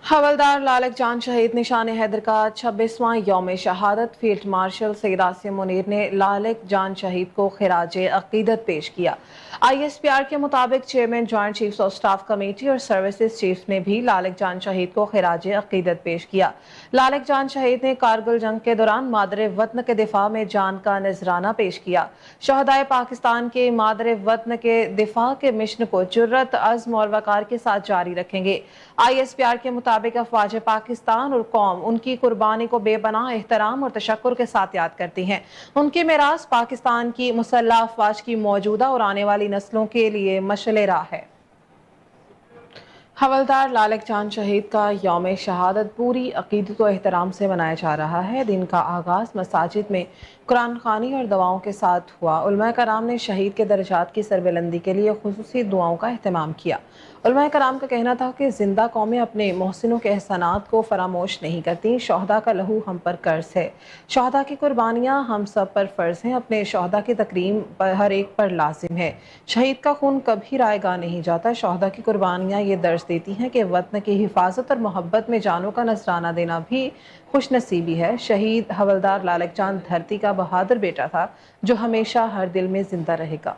हवलदार लालक जान शहीद निशान हैदर का 26वां यौम शहादत फील्ड मार्शल सैयद आसिम मुनीर ने लालक जान शहीद को खिराज अकीदत पेश किया। ISPR के मुताबिक chairman joint chiefs of staff committee और सर्विसेज चीफ ने भी लालक जान शहीद को खिराज अकीदत पेश किया। लालक जान शहीद ने कारगिल जंग के दौरान मादर वतन के दिफा में जान का नजराना पेश किया। शहदाए पाकिस्तान के मादर वतन के दिफा के मिशन को जुर्रत, अज़्म और वकार के साथ जारी रखेंगे। ISPR के मुताबिक अफवाज पाकिस्तान और कौम उनकी कुर्बानी को बेपनाह एहतराम और तशक्कुर के साथ याद करती हैं। उनकी मेरास पाकिस्तान की मुसल्लह अफवाज की मौजूदा और आने वाली नस्लों के लिए मशअल राह है। हवलदार लालक जान शहीद का यौम शहादत पूरी अकीदत व एहतराम से मनाया जा रहा है। दिन का आगाज़ मसाजिद में कुरान ख़वानी और दवाओं के साथ हुआ। उलमा कराम ने शहीद के दर्जात की सरबुलंदी के लिए खुसूसी दुआओं का अहतमाम किया। उलमा कराम का कहना था कि जिंदा कौमें अपने मोहसिनों के एहसानात को फरामोश नहीं करती। शहदा का लहू हम पर कर्ज है। शहदा की कुर्बानियाँ हम सब पर फ़र्ज हैं। अपने शहदा की तकरीम पर हर एक पर लाजिम है। शहीद का खून कभी रायगा नहीं जाता। शहदा की कुर्बानियाँ ये दर्ज देती हैं कि वतन की हिफाजत और मोहब्बत में जानों का नजराना देना भी खुश नसीबी है। शहीद हवलदार लालक जान धरती का बहादुर बेटा था जो हमेशा हर दिल में जिंदा रहेगा।